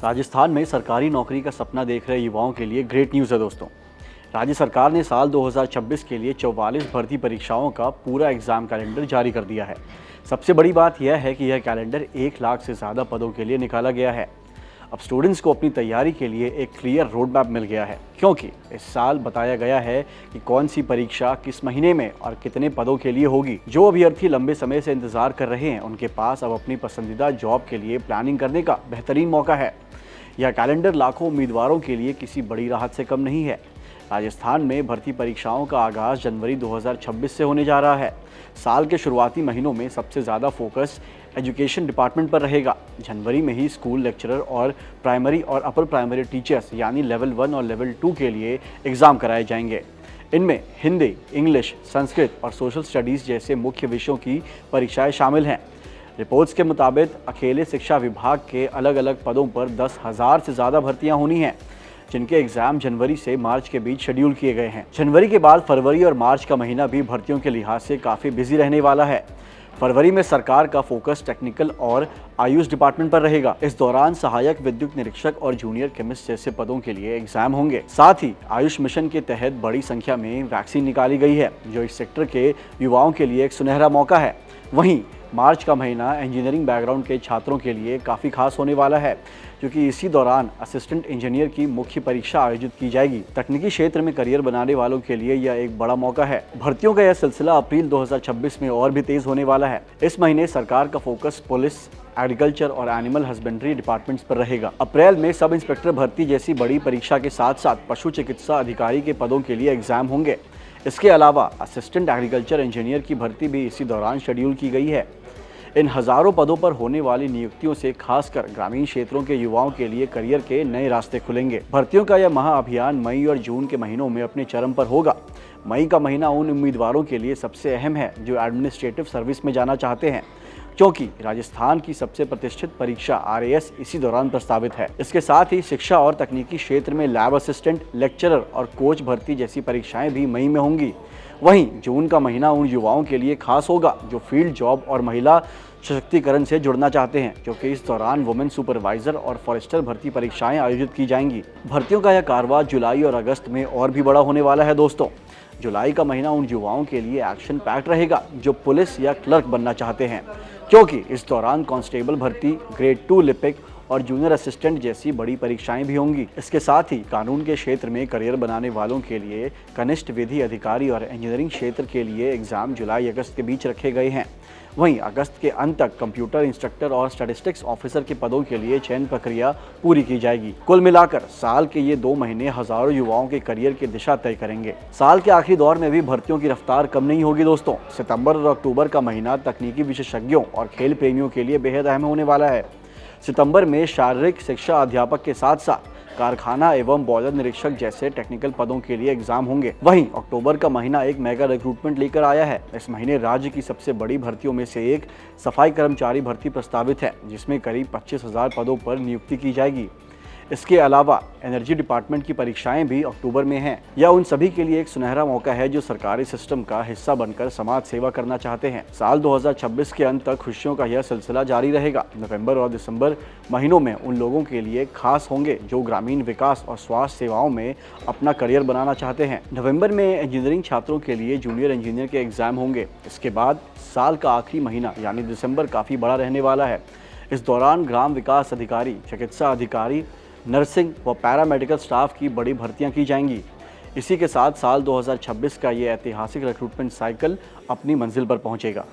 राजस्थान में सरकारी नौकरी का सपना देख रहे युवाओं के लिए ग्रेट न्यूज़ है दोस्तों। राज्य सरकार ने साल 2026 के लिए 44 भर्ती परीक्षाओं का पूरा एग्जाम कैलेंडर जारी कर दिया है। सबसे बड़ी बात यह है कि यह कैलेंडर 1 लाख से ज़्यादा पदों के लिए निकाला गया है। अब स्टूडेंट्स को अपनी तैयारी के लिए एक क्लियर रोड मैप मिल गया है, क्योंकि इस साल बताया गया है कि कौन सी परीक्षा किस महीने में और कितने पदों के लिए होगी। जो अभ्यर्थी लंबे समय से इंतजार कर रहे हैं, उनके पास अब अपनी पसंदीदा जॉब के लिए प्लानिंग करने का बेहतरीन मौका है। यह कैलेंडर लाखों उम्मीदवारों के लिए किसी बड़ी राहत से कम नहीं है। राजस्थान में भर्ती परीक्षाओं का आगाज़ जनवरी 2026 से होने जा रहा है। साल के शुरुआती महीनों में सबसे ज़्यादा फोकस एजुकेशन डिपार्टमेंट पर रहेगा। जनवरी में ही स्कूल लेक्चरर और प्राइमरी और अपर प्राइमरी टीचर्स यानी लेवल 1 और लेवल 2 के लिए एग्ज़ाम कराए जाएंगे। इनमें हिंदी, इंग्लिश, संस्कृत और सोशल स्टडीज़ जैसे मुख्य विषयों की परीक्षाएं शामिल हैं। रिपोर्ट्स के मुताबिक अकेले शिक्षा विभाग के अलग अलग पदों पर 10,000 से ज़्यादा भर्तियां होनी हैं, जिनके एग्जाम जनवरी से मार्च के बीच शेड्यूल किए गए हैं। जनवरी के बाद फरवरी और मार्च का महीना भी भर्तियों के लिहाज से काफ़ी बिजी रहने वाला है। फरवरी में सरकार का फोकस टेक्निकल और आयुष डिपार्टमेंट पर रहेगा। इस दौरान सहायक विद्युत निरीक्षक और जूनियर केमिस्ट जैसे पदों के लिए एग्जाम होंगे। साथ ही आयुष मिशन के तहत बड़ी संख्या में वैक्सीन निकाली गई है, जो इस सेक्टर के युवाओं के लिए एक सुनहरा मौका है। वहीं मार्च का महीना इंजीनियरिंग बैकग्राउंड के छात्रों के लिए काफ़ी खास होने वाला है, क्योंकि इसी दौरान असिस्टेंट इंजीनियर की मुख्य परीक्षा आयोजित की जाएगी। तकनीकी क्षेत्र में करियर बनाने वालों के लिए यह एक बड़ा मौका है। भर्तियों का यह सिलसिला अप्रैल 2026 में और भी तेज होने वाला है। इस महीने सरकार का फोकस पुलिस, एग्रीकल्चर और एनिमल हस्बेंड्री डिपार्टमेंट्स पर रहेगा। अप्रैल में सब इंस्पेक्टर भर्ती जैसी बड़ी परीक्षा के साथ साथ पशु चिकित्सा अधिकारी के पदों के लिए एग्जाम होंगे। इसके अलावा असिस्टेंट एग्रीकल्चर इंजीनियर की भर्ती भी इसी दौरान शेड्यूल की गई है। इन हजारों पदों पर होने वाली नियुक्तियों से खासकर ग्रामीण क्षेत्रों के युवाओं के लिए करियर के नए रास्ते खुलेंगे। भर्तियों का यह महाअभियान मई और जून के महीनों में अपने चरम पर होगा। मई का महीना उन उम्मीदवारों के लिए सबसे अहम है जो एडमिनिस्ट्रेटिव सर्विस में जाना चाहते हैं, क्योंकि राजस्थान की सबसे प्रतिष्ठित परीक्षा RAS इसी दौरान प्रस्तावित है। इसके साथ ही शिक्षा और तकनीकी क्षेत्र में लैब असिस्टेंट, लेक्चरर और कोच भर्ती जैसी परीक्षाएं भी मई में होंगी। वहीं जून का महीना उन युवाओं के लिए खास होगा जो फील्ड जॉब और महिला सशक्तिकरण से जुड़ना चाहते हैं, क्योंकि इस दौरान वुमेन सुपरवाइजर और फॉरेस्टर भर्ती परीक्षाएं आयोजित की जाएंगी। भर्तियों का यह कारवां जुलाई और अगस्त में और भी बड़ा होने वाला है दोस्तों। जुलाई का महीना उन युवाओं के लिए एक्शन पैक्ड रहेगा जो पुलिस या क्लर्क बनना चाहते हैं, क्योंकि इस दौरान कांस्टेबल भर्ती, ग्रेड 2 लिपिक और जूनियर असिस्टेंट जैसी बड़ी परीक्षाएं भी होंगी। इसके साथ ही कानून के क्षेत्र में करियर बनाने वालों के लिए कनिष्ठ विधि अधिकारी और इंजीनियरिंग क्षेत्र के लिए एग्जाम जुलाई अगस्त के बीच रखे गए हैं। वहीं अगस्त के अंत तक कंप्यूटर इंस्ट्रक्टर और स्टैटिस्टिक्स ऑफिसर के पदों के लिए चयन प्रक्रिया पूरी की जाएगी। कुल मिलाकर साल के ये 2 महीने हजारों युवाओं के करियर की दिशा तय करेंगे। साल के आखिरी दौर में भी भर्तियों की रफ्तार कम नहीं होगी दोस्तों। सितंबर और अक्टूबर का महीना तकनीकी विशेषज्ञों और खेल प्रेमियों के लिए बेहद अहम होने वाला है। सितंबर में शारीरिक शिक्षा अध्यापक के साथ साथ कारखाना एवं बॉयलर निरीक्षक जैसे टेक्निकल पदों के लिए एग्जाम होंगे। वहीं अक्टूबर का महीना एक मेगा रिक्रूटमेंट लेकर आया है। इस महीने राज्य की सबसे बड़ी भर्तियों में से एक सफाई कर्मचारी भर्ती प्रस्तावित है, जिसमें करीब 25,000 पदों पर नियुक्ति की जाएगी। इसके अलावा एनर्जी डिपार्टमेंट की परीक्षाएं भी अक्टूबर में हैं। यह उन सभी के लिए एक सुनहरा मौका है जो सरकारी सिस्टम का हिस्सा बनकर समाज सेवा करना चाहते हैं। साल 2026 के अंत तक खुशियों का यह सिलसिला जारी रहेगा। नवंबर और दिसंबर महीनों में उन लोगों के लिए खास होंगे जो ग्रामीण विकास और स्वास्थ्य सेवाओं में अपना करियर बनाना चाहते हैं। नवंबर में इंजीनियरिंग छात्रों के लिए जूनियर इंजीनियर के एग्जाम होंगे। इसके बाद साल का आखिरी महीना यानी दिसंबर काफ़ी बड़ा रहने वाला है। इस दौरान ग्राम विकास अधिकारी, चिकित्सा अधिकारी, नर्सिंग व पैरामेडिकल स्टाफ की बड़ी भर्तियां की जाएंगी। इसी के साथ साल 2026 का ये ऐतिहासिक रिक्रूटमेंट साइकिल अपनी मंजिल पर पहुंचेगा।